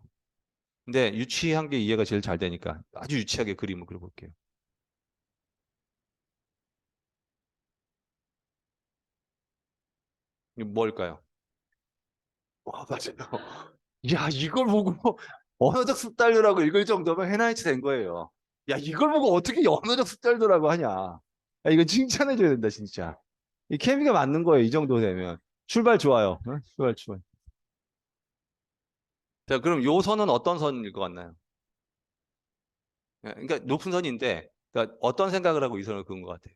Speaker 1: 근데 유치한 게 이해가 제일 잘 되니까 아주 유치하게 그림을 그려볼게요. 이게 뭘까요? 맞아요. 야, 이걸 보고 언어적 숙달도라고 읽을 정도면 해나이치 된 거예요. 야, 이걸 보고 어떻게 언어적 숙달도라고 하냐. 야, 이거 칭찬해줘야 된다, 진짜. 이 케미가 맞는 거예요, 이 정도 되면. 출발 좋아요. 어? 출발. 자, 그럼 요 선은 어떤 선일 것 같나요? 그러니까 높은 선인데, 그러니까 어떤 생각을 하고 이 선을 그은 것 같아요?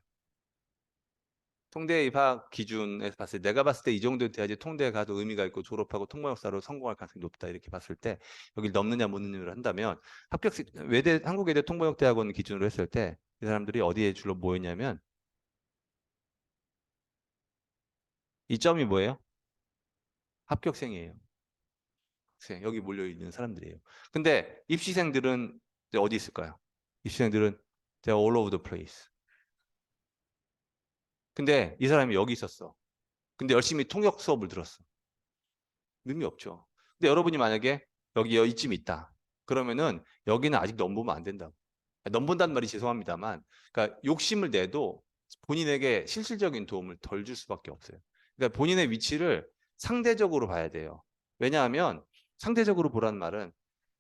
Speaker 1: 통대 입학 기준에서 봤을 때, 내가 봤을 때 이 정도 돼야지 통대에 가도 의미가 있고 졸업하고 통번역사로 성공할 가능성이 높다 이렇게 봤을 때 여기를 넘느냐 못 넘느냐를 한다면 한국외대 통번역대학원 기준으로 했을 때 이 사람들이 어디에 주로 모였냐면 이 점이 뭐예요? 합격생이에요. 여기 몰려 있는 사람들이에요. 근데 입시생들은 이제 어디 있을까요? 입시생들은 they're all over the place. 근데 이 사람이 여기 있었어. 근데 열심히 통역 수업을 들었어. 의미 없죠. 근데 여러분이 만약에 여기 이쯤 있다. 그러면은 여기는 아직 넘보면 안 된다고. 넘본다는 말이 죄송합니다만, 그러니까 욕심을 내도 본인에게 실질적인 도움을 덜 줄 수밖에 없어요. 그러니까 본인의 위치를 상대적으로 봐야 돼요. 왜냐하면 상대적으로 보라는 말은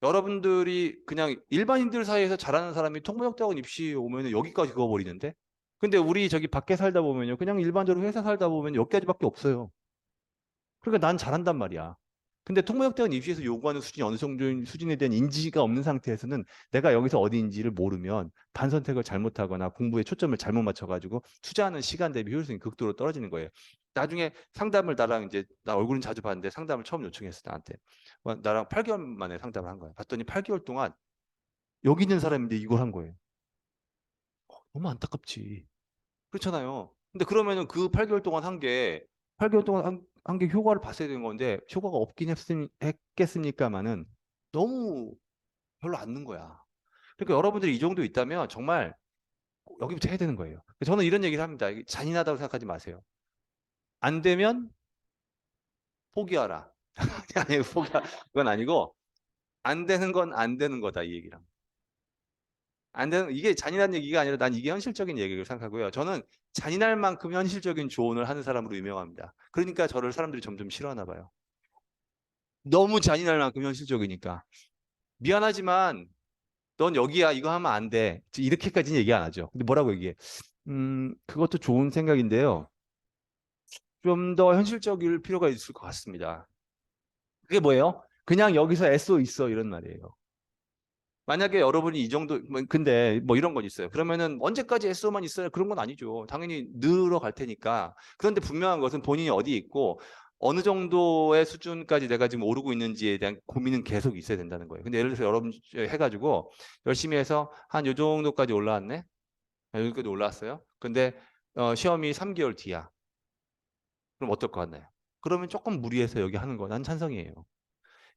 Speaker 1: 여러분들이 그냥 일반인들 사이에서 잘하는 사람이 통번역대학원 입시 오면 여기까지 그어버리는데, 근데 우리 저기 밖에 살다 보면요, 그냥 일반적으로 회사 살다 보면 여기까지밖에 없어요. 그러니까 난 잘한단 말이야. 근데 통번역대원 입시에서 요구하는 수준이 어느 정도인 수준에 대한 인지가 없는 상태에서는 내가 여기서 어디인지를 모르면 반선택을 잘못하거나 공부에 초점을 잘못 맞춰가지고 투자하는 시간 대비 효율성이 극도로 떨어지는 거예요. 나중에 상담을 나랑 이제 나 얼굴은 자주 봤는데 상담을 처음 요청했어 나한테. 나랑 8개월 만에 상담을 한 거야. 봤더니 8개월 동안 여기 있는 사람인데 이걸 한 거예요. 너무 안타깝지. 그렇잖아요. 근데 그러면은 그 8개월 동안 한 게 8개월 동안 한 게 효과를 봤어야 되는 건데 효과가 없긴 했겠습니까마는 너무 별로 안 는 거야. 그러니까 여러분들이 이 정도 있다면 정말 여기부터 해야 되는 거예요. 저는 이런 얘기를 합니다. 잔인하다고 생각하지 마세요. 안 되면 포기하라. 아니, 그건 아니고 안 되는 건 안 되는 거다 이 얘기랑. 안 되는 이게 잔인한 얘기가 아니라 난 이게 현실적인 얘기를 생각하고요. 저는 잔인할 만큼 현실적인 조언을 하는 사람으로 유명합니다. 그러니까 저를 사람들이 점점 싫어하나 봐요. 너무 잔인할 만큼 현실적이니까. 미안하지만 넌 여기야 이거 하면 안 돼. 이렇게까지는 얘기 안 하죠. 근데 뭐라고 얘기해? 그것도 좋은 생각인데요. 좀 더 현실적일 필요가 있을 것 같습니다. 그게 뭐예요? 그냥 여기서 애써 있어 이런 말이에요. 만약에 여러분이 이 정도, 근데 뭐 이런 건 있어요. 그러면은 언제까지 SO만 있어요? 그런 건 아니죠. 당연히 늘어갈 테니까. 그런데 분명한 것은 본인이 어디 있고 어느 정도의 수준까지 내가 지금 오르고 있는지에 대한 고민은 계속 있어야 된다는 거예요. 근데 예를 들어서 여러분 해가지고 열심히 해서 한 요 정도까지 올라왔네? 여기까지 올라왔어요. 근데 시험이 3개월 뒤야. 그럼 어떨 것 같나요? 그러면 조금 무리해서 여기 하는 거 난 찬성이에요.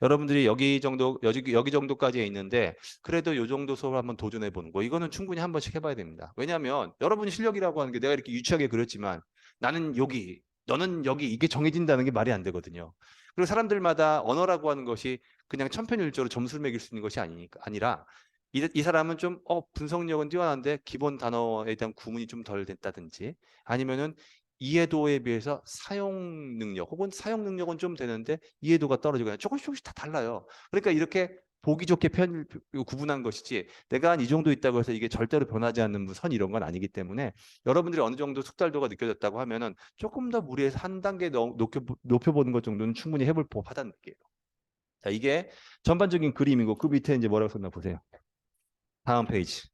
Speaker 1: 여러분들이 여기 정도까지 있는데 그래도 요 정도 수업을 한번 도전해 보는 거 이거는 충분히 한 번씩 해봐야 됩니다. 왜냐하면 여러분 실력이라고 하는 게 내가 이렇게 유치하게 그렸지만 나는 여기 너는 여기 이게 정해진다는 게 말이 안 되거든요. 그리고 사람들마다 언어라고 하는 것이 그냥 천편일조로 점수를 매길 수 있는 것이 아니라 이 사람은 좀 분석력은 뛰어난데 기본 단어에 대한 구문이 좀 덜 됐다든지 아니면은 이해도에 비해서 사용 능력 혹은 사용 능력은 좀 되는데 이해도가 떨어지거나 조금씩 다 달라요. 그러니까 이렇게 보기 좋게 구분한 것이지 내가 한 이 정도 있다고 해서 이게 절대로 변하지 않는 선 이런 건 아니기 때문에 여러분들이 어느 정도 숙달도가 느껴졌다고 하면은 조금 더 무리해서 한 단계 높여보는 것 정도는 충분히 해볼 법하다는 느낌이에요. 자, 이게 전반적인 그림이고 그 밑에 이제 뭐라고 썼나 보세요. 다음 페이지.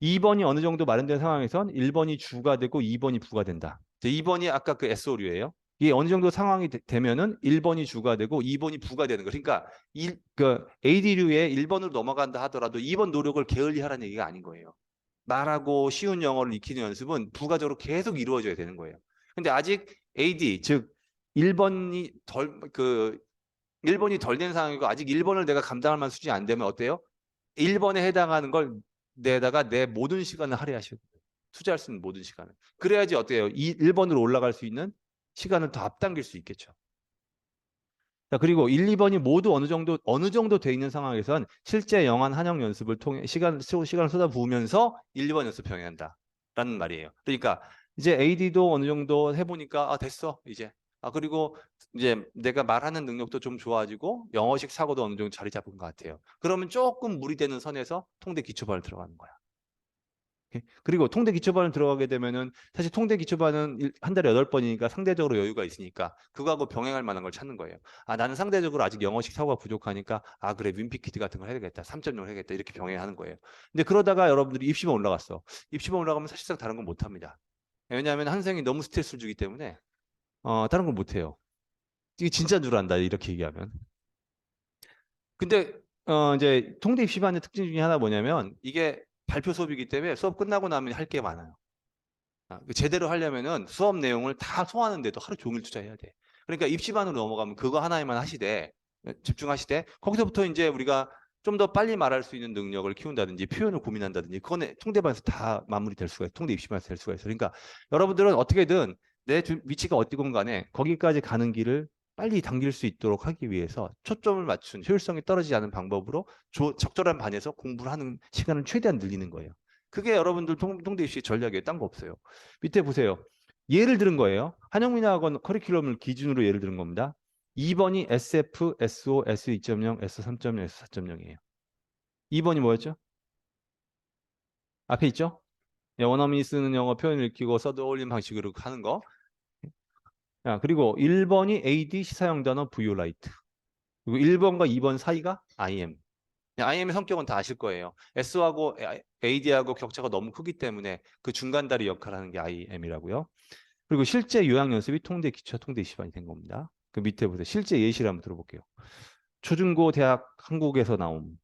Speaker 1: 2번이 어느 정도 마련된 상황에선 1번이 주가 되고 2번이 부가 된다. 2번이 아까 그 SO류예요. 이게 어느 정도 상황이 되면은 1번이 주가 되고 2번이 부가 되는 거. 그러니까 그 AD류에 1번으로 넘어간다 하더라도 2번 노력을 게을리 하라는 얘기가 아닌 거예요. 말하고 쉬운 영어를 익히는 연습은 부가적으로 계속 이루어져야 되는 거예요. 근데 아직 AD 즉 1번이 덜 된 상황이고 아직 1번을 내가 감당할 만한 수준이 안 되면 어때요? 1번에 해당하는 걸 내다가 내 모든 시간을 할애하셔야 돼요. 투자할 수 있는 모든 시간을. 그래야지 어때요? 1번으로 올라갈 수 있는 시간을 더 앞당길 수 있겠죠. 자, 그리고 1, 2번이 모두 어느 정도 돼 있는 상황에선 실제 영한 한영 연습을 통해 시간을 쏟아부으면서 1, 2번 연습 병행한다. 라는 말이에요. 그러니까 이제 AD도 어느 정도 해보니까 됐어 이제. 그리고 이제 내가 말하는 능력도 좀 좋아지고 영어식 사고도 어느 정도 자리 잡은 것 같아요. 그러면 조금 무리되는 선에서 통대 기초반을 들어가는 거야. 그리고 통대 기초반을 들어가게 되면은 사실 통대 기초반은 한 달에 8번이니까 상대적으로 여유가 있으니까 그거하고 병행할 만한 걸 찾는 거예요. 나는 상대적으로 아직 영어식 사고가 부족하니까 그래 윈피키드 같은 걸 해야겠다. 3.0 해야겠다. 이렇게 병행하는 거예요. 근데 그러다가 여러분들이 입시반 올라갔어. 입시반 올라가면 사실상 다른 건 못 합니다. 왜냐하면 한생이 너무 스트레스를 주기 때문에 다른 걸 못 해요. 이게 진짜인 줄 안다. 이렇게 얘기하면. 근데 이제 통대 입시반의 특징 중에 하나 뭐냐면 이게 발표 수업이기 때문에 수업 끝나고 나면 할 게 많아요. 제대로 하려면은 수업 내용을 다 소화하는데도 하루 종일 투자해야 돼. 그러니까 입시반으로 넘어가면 그거 하나에만 하시되 집중하시되 거기서부터 이제 우리가 좀 더 빨리 말할 수 있는 능력을 키운다든지 표현을 고민한다든지 그거는 통대반에서 다 마무리될 수가 있어요. 통대 입시반에서 될 수가 있어요. 그러니까 여러분들은 어떻게든 내 위치가 어디건 간에 거기까지 가는 길을 빨리 당길 수 있도록 하기 위해서 초점을 맞춘 효율성이 떨어지지 않은 방법으로 적절한 반에서 공부를 하는 시간을 최대한 늘리는 거예요. 그게 여러분들 통대 입시 전략이에요. 딴 거 없어요. 밑에 보세요. 예를 들은 거예요. 한영민학원 커리큘럼을 기준으로 예를 들은 겁니다. 2번이 SF, SO, S2.0, S3.0, S4.0이에요. 2번이 뭐였죠? 앞에 있죠? 원어민이 쓰는 영어 표현을 익히고 써도 어울리는 방식으로 하는 거. 그리고 1번이 AD 시사용 단어 VO라이트. 그리고 1번과 2번 사이가 IM. IM의 성격은 다 아실 거예요. S하고 AD하고 격차가 너무 크기 때문에 그 중간다리 역할을 하는 게 IM이라고요. 그리고 실제 요약 연습이 통대 기초 통대 입시반이 된 겁니다. 그 밑에 보세요. 실제 예시를 한번 들어볼게요. 초중고 대학 한국에서 나옴.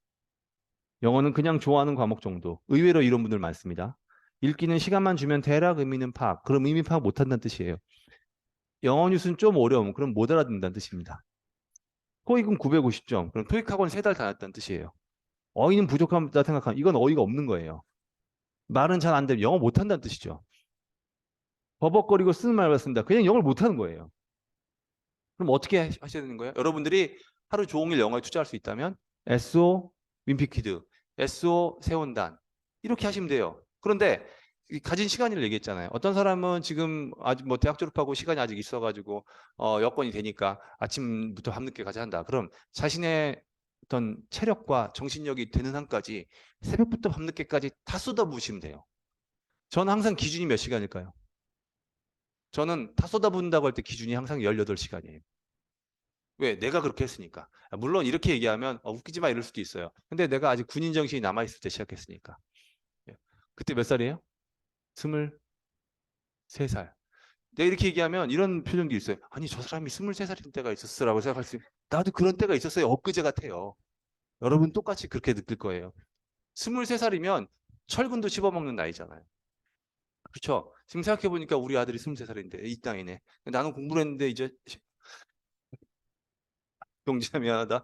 Speaker 1: 영어는 그냥 좋아하는 과목 정도. 의외로 이런 분들 많습니다. 읽기는 시간만 주면 대략 의미는 파악. 그럼 의미 파악 못한다는 뜻이에요. 영어 뉴스는 좀 어려움. 그럼 못 알아듣는다는 뜻입니다. 토익은 950점. 그럼 토익 학원 3달 다녔다는 뜻이에요. 어휘는 부족하다 생각하면 이건 어휘가 없는 거예요. 말은 잘 안 되면 영어 못한다는 뜻이죠. 버벅거리고 쓰는 말 같습니다. 그냥 영어를 못하는 거예요. 그럼 어떻게 하셔야 되는 거예요? 여러분들이 하루 종일 영어에 투자할 수 있다면 SO 윈피키드, SO 세원단 이렇게 하시면 돼요. 그런데 가진 시간을 얘기했잖아요. 어떤 사람은 지금 아직 뭐 대학 졸업하고 시간이 아직 있어가지고 여건이 되니까 아침부터 밤늦게 가자 한다. 그럼 자신의 어떤 체력과 정신력이 되는 한까지 새벽부터 밤늦게까지 다 쏟아부으시면 돼요. 저는 항상 기준이 몇 시간일까요? 저는 다 쏟아부은다고 할 때 기준이 항상 18시간이에요. 왜? 내가 그렇게 했으니까. 물론 이렇게 얘기하면 웃기지 마 이럴 수도 있어요. 근데 내가 아직 군인 정신이 남아있을 때 시작했으니까. 예. 그때 몇 살이에요? 23살. 내가 이렇게 얘기하면 이런 표정도 있어요. 아니 저 사람이 23살인 때가 있었어라고 생각할 수 나도 그런 때가 있었어요. 엊그제 같아요. 여러분 똑같이 그렇게 느낄 거예요. 23살이면 철근도 씹어먹는 나이잖아요. 그렇죠? 지금 생각해보니까 우리 아들이 23살인데 이 땅이네. 나는 공부를 했는데 이제 경지야 미안하다.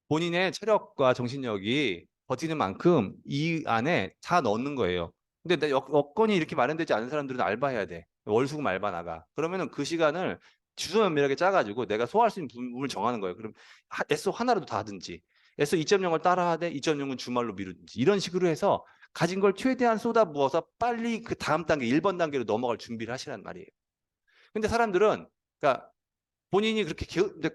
Speaker 1: 본인의 체력과 정신력이 버티는 만큼 이 안에 다 넣는 거예요. 근데 여건이 이렇게 마련되지 않은 사람들은 알바해야 돼. 월수금 알바 나가. 그러면은 그 시간을 주소면밀하게 짜가지고 내가 소화할 수 있는 부분을 정하는 거예요. 그럼 SO 하나라도 다 하든지 SO 2.0을 따라하되 2.0은 주말로 미루든지 이런 식으로 해서 가진 걸 최대한 쏟아부어서 빨리 그 다음 단계 1번 단계로 넘어갈 준비를 하시란 말이에요. 근데 사람들은 그러니까 본인이 그렇게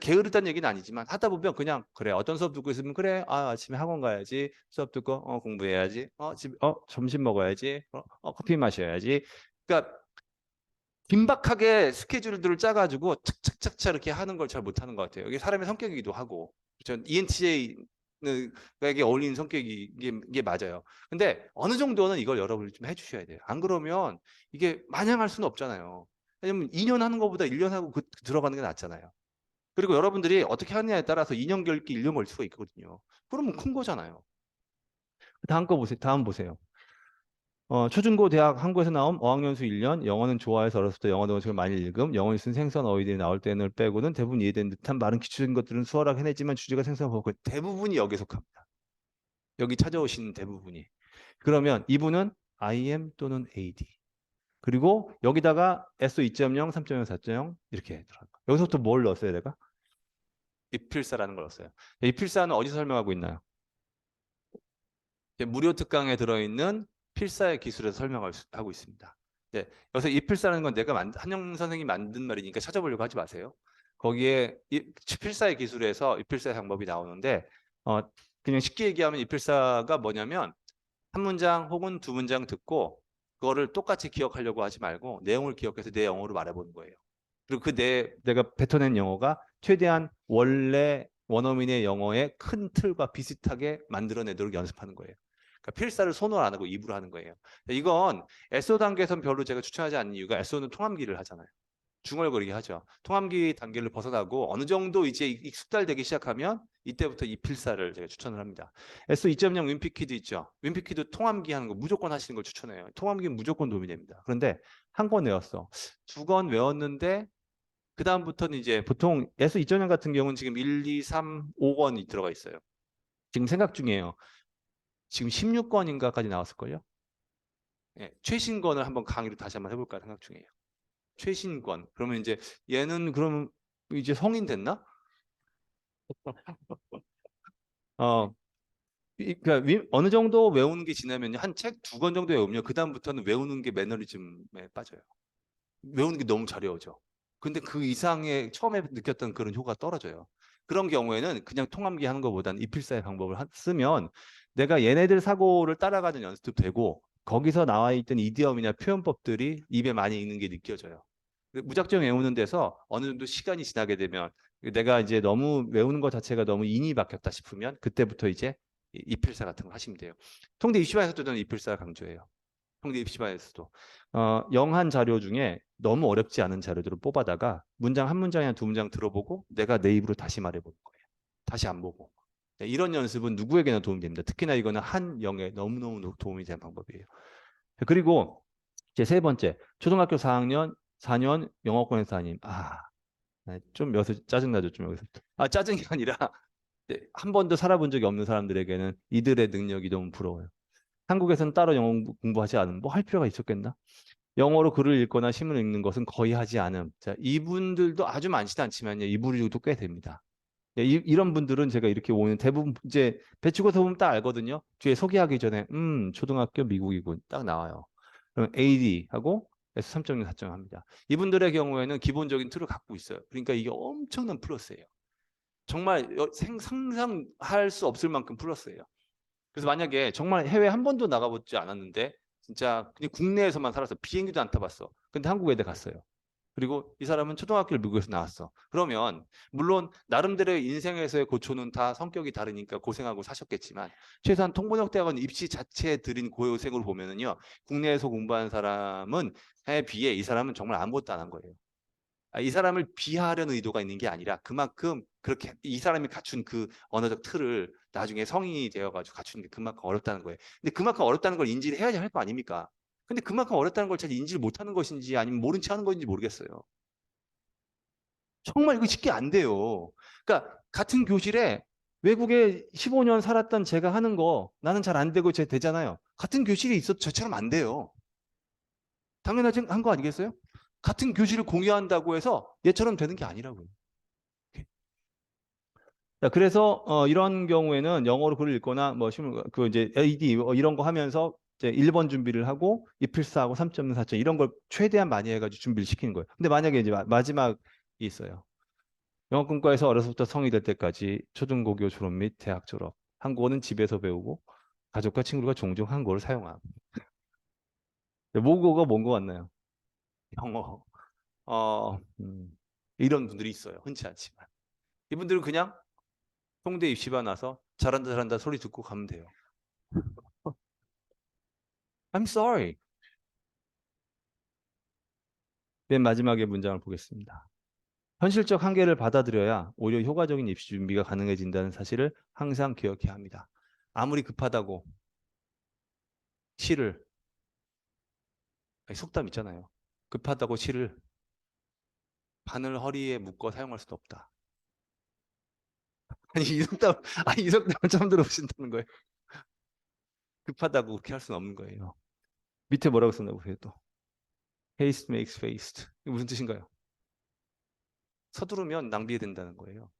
Speaker 1: 게으르다는 얘기는 아니지만 하다 보면 그냥 그래 어떤 수업 듣고 있으면 그래 아침에 학원 가야지 수업 듣고 공부해야지 점심 먹어야지 커피 마셔야지 그러니까 긴박하게 스케줄들을 짜가지고 착착착착 이렇게 하는 걸 잘 못하는 것 같아요. 이게 사람의 성격이기도 하고 전 ENTJ에게 어울리는 성격이 이게 맞아요. 근데 어느 정도는 이걸 여러분이 좀 해주셔야 돼요. 안 그러면 이게 마냥 할 수는 없잖아요. 왜냐면 2년 하는 것보다 1년 하고 들어가는 게 낫잖아요. 그리고 여러분들이 어떻게 하느냐에 따라서 2년 결기 1년 걸 수가 있거든요. 그러면 큰 거잖아요. 다음 거 보세요. 다음 보세요. 초중고 대학 한국에서 나온 어학연수 1년, 영어는 좋아해서 어렸을 때 영어 동영상을 많이 읽음, 영어에 쓴 생선 어휘들이 나올 때는 빼고는 대부분 이해된 듯한 말은 기초적인 것들은 수월하게 해내지만 주제가 생소하고 대부분이 여기에 속합니다. 여기 찾아오시는 대부분이. 그러면 이분은 IM 또는 AD. 그리고 여기다가 SO 2.0, 3.0, 4.0 이렇게 들어간 거. 여기서부터 뭘 넣었어요, 내가? 이필사라는 걸 넣었어요. 이필사는 어디서 설명하고 있나요? 무료 특강에 들어있는 필사의 기술에서 하고 있습니다. 네, 여기서 이 필사라는 건 내가 한영 선생님이 만든 말이니까 찾아보려고 하지 마세요. 거기에 필사의 기술에서 이 필사의 방법이 나오는데 그냥 쉽게 얘기하면 이 필사가 뭐냐면 한 문장 혹은 두 문장 듣고 그거를 똑같이 기억하려고 하지 말고 내용을 기억해서 내 영어로 말해보는 거예요. 그리고 내가 뱉어낸 영어가 최대한 원래 원어민의 영어의 큰 틀과 비슷하게 만들어내도록 연습하는 거예요. 그러니까 필사를 손으로 안 하고 입으로 하는 거예요. 이건 SO 단계에선 별로 제가 추천하지 않는 이유가 SO는 통함기를 하잖아요. 중얼거리게 하죠. 통함기 단계를 벗어나고 어느 정도 이제 익숙달되기 시작하면 이때부터 이 필사를 제가 추천을 합니다. SO 2.0 윈피키드 있죠. 윈피키드 통함기 하는 거 무조건 하시는 걸 추천해요. 통함기는 무조건 도움이 됩니다. 그런데 한 권 외웠어. 두 권 외웠는데 그 다음부터는 이제 보통 SO 2.0 같은 경우는 지금 1, 2, 3, 5권이 들어가 있어요. 지금 생각 중이에요. 지금 16권인가까지 나왔을걸요? 예, 최신권을 한번 강의로 다시 한번 해볼까 생각 중이에요. 최신권. 그러면 이제 얘는 그럼 이제 성인 됐나? 어, 그러니까 어느 정도 외우는 게 지나면 한 책 두 권 정도 외우면 그 다음부터는 외우는 게 매너리즘에 빠져요. 외우는 게 너무 잘 외워져. 근데 그 이상의 처음에 느꼈던 그런 효과가 떨어져요. 그런 경우에는 그냥 통함기 하는 것보다는 이필사의 방법을 쓰면 내가 얘네들 사고를 따라가는 연습도 되고 거기서 나와 있던 이디엄이나 표현법들이 입에 많이 있는 게 느껴져요. 무작정 외우는 데서 어느 정도 시간이 지나게 되면 내가 이제 너무 외우는 것 자체가 너무 인이 박혔다 싶으면 그때부터 이제 이필사 같은 거 하시면 돼요. 통대 입시반에서도 저는 이필사 강조해요. 통대 입시반에서도 영한 자료 중에 너무 어렵지 않은 자료들을 뽑아다가 문장 한 문장이나 두 문장 들어보고 내가 내 입으로 다시 말해보는 거예요. 다시 안 보고. 네, 이런 연습은 누구에게나 도움이 됩니다. 특히나 이거는 한 영에 너무너무 도움이 되는 방법이에요. 그리고 제 세 번째, 초등학교 4학년, 4년 영어권에서 아님. 좀 여기서 짜증나죠, 좀 여기서. 짜증이 아니라 네, 한 번도 살아본 적이 없는 사람들에게는 이들의 능력이 너무 부러워요. 한국에서는 따로 영어 공부하지 않으면 뭐 할 필요가 있었겠나? 영어로 글을 읽거나 신문을 읽는 것은 거의 하지 않음. 자, 이분들도 아주 많지는 않지만요. 이분들도 꽤 됩니다. 예, 이런 분들은 제가 이렇게 오는 대부분 이제 배치고서 보면 딱 알거든요. 뒤에 소개하기 전에 초등학교 미국이군 딱 나와요. 그럼 AD하고 S3.0, 4.0 합니다. 이분들의 경우에는 기본적인 틀을 갖고 있어요. 그러니까 이게 엄청난 플러스예요. 정말 상상할 수 없을 만큼 플러스예요. 그래서 만약에 정말 해외 한 번도 나가보지 않았는데 진짜 그냥 국내에서만 살아서 비행기도 안 타봤어. 근데 한국 외대 갔어요. 그리고 이 사람은 초등학교를 미국에서 나왔어. 그러면 물론 나름대로의 인생에서의 고초는 다 성격이 다르니까 고생하고 사셨겠지만 최소한 통번역대학원 입시 자체에 들인 고생으로 보면은요. 국내에서 공부한 사람은 에 비해 이 사람은 정말 아무것도 안 한 거예요. 이 사람을 비하하려는 의도가 있는 게 아니라 그만큼 그렇게 이 사람이 갖춘 그 언어적 틀을 나중에 성인이 되어가지고 갖추는 게 그만큼 어렵다는 거예요. 근데 그만큼 어렵다는 걸 인지를 해야지 할 거 아닙니까? 근데 그만큼 어렵다는 걸 잘 인지를 못하는 것인지 아니면 모른 채 하는 건지 모르겠어요. 정말 이거 쉽게 안 돼요. 그러니까 같은 교실에 외국에 15년 살았던 제가 하는 거 나는 잘 안 되고 제 되잖아요. 같은 교실에 있어도 저처럼 안 돼요. 당연하지 한 거 아니겠어요? 같은 교실을 공유한다고 해서 얘처럼 되는 게 아니라고요. 자, 그래서 이런 경우에는 영어로 글을 읽거나 그 이제 AD 이런 거 하면서 이제 1번 준비를 하고 이필사하고 3.4점 이런 걸 최대한 많이 해가지고 준비를 시키는 거예요. 근데 만약에 이제 마지막이 있어요. 영어권과에서 어려서부터 성이 될 때까지 초중고교 졸업 및 대학 졸업. 한국어는 집에서 배우고 가족과 친구가 종종 한국어를 사용함. 모국어가 뭔 것 같나요? 영어. 어, 음, 이런 분들이 있어요. 흔치 않지만. 이분들은 그냥 홍대 입시반 와서 잘한다 잘한다 소리 듣고 가면 돼요. I'm sorry. 맨 마지막에 문장을 보겠습니다. 현실적 한계를 받아들여야 오히려 효과적인 입시 준비가 가능해진다는 사실을 항상 기억해야 합니다. 아무리 급하다고 시를, 아니, 속담 있잖아요. 급하다고 시를 바늘 허리에 묶어 사용할 수도 없다. 아니, 이 속담, 아니, 이 속담을 처음 들어보신다는 거예요. 급하다고 그렇게 할 수는 없는 거예요. 밑에 뭐라고 썼나 보세요, 또. Haste makes waste. 이게 무슨 뜻인가요? 서두르면 낭비된다는 거예요.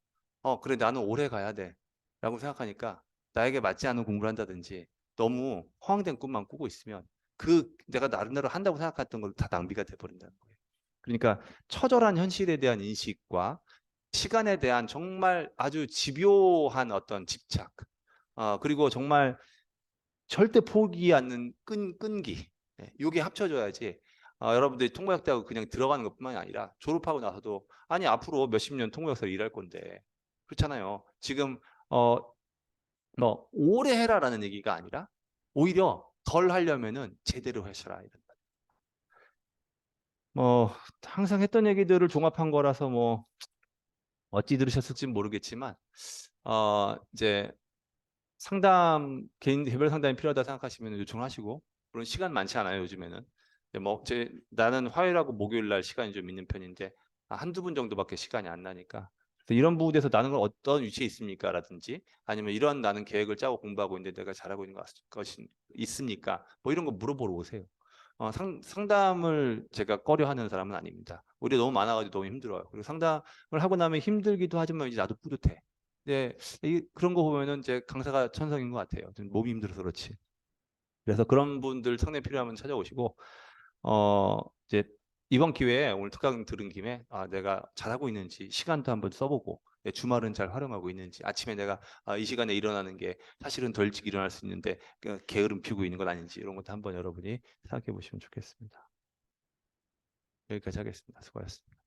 Speaker 1: 그래, 나는 오래 가야 돼. 라고 생각하니까 나에게 맞지 않은 공부를 한다든지 너무 허황된 꿈만 꾸고 있으면 그 내가 나름대로 한다고 생각했던 걸 다 낭비가 돼버린다는 거예요. 그러니까 처절한 현실에 대한 인식과 시간에 대한 정말 아주 집요한 어떤 집착, 그리고 정말 절대 포기 않는 끈기. 이게 합쳐져야지 여러분들이 통번역대학을 그냥 들어가는 것뿐만이 아니라 졸업하고 나서도 아니 앞으로 몇십 년 통번역사를 일할 건데 그렇잖아요. 지금 어, 뭐 오래 해라라는 얘기가 아니라 오히려 덜 하려면은 제대로 하셔라 이런. 뭐 항상 했던 얘기들을 종합한 거라서 뭐 어찌 들으셨을지 모르겠지만 이제 상담 개인 개별 상담이 필요하다 생각하시면 요청하시고 물론 시간 많지 않아요 요즘에는. 뭐 나는 화요일하고 목요일 날 시간이 좀 있는 편인데 한두 분 정도밖에 시간이 안 나니까 그래서 이런 부분에서 나는 어떤 위치에 있습니까? 라든지 아니면 이런 나는 계획을 짜고 공부하고 있는데 내가 잘하고 있는 것이 있습니까? 뭐 이런 거 물어보러 오세요. 상담을 제가 꺼려하는 사람은 아닙니다. 오히려 너무 많아가지고 너무 힘들어요. 그리고 상담을 하고 나면 힘들기도 하지만 이제 나도 뿌듯해. 네, 그런 거 보면은 이제 강사가 천성인 것 같아요. 좀 몸이 힘들어서 그렇지. 그래서 그런 분들 상담 필요하면 찾아오시고, 어, 이제 이번 기회에 오늘 특강 들은 김에 내가 잘하고 있는지 시간도 한번 써보고, 주말은 잘 활용하고 있는지, 아침에 내가 이 시간에 일어나는 게 사실은 덜 일찍 일어날 수 있는데 게으름 피우고 있는 건 아닌지 이런 것도 한번 여러분이 생각해 보시면 좋겠습니다. 여기까지 하겠습니다. 수고하셨습니다.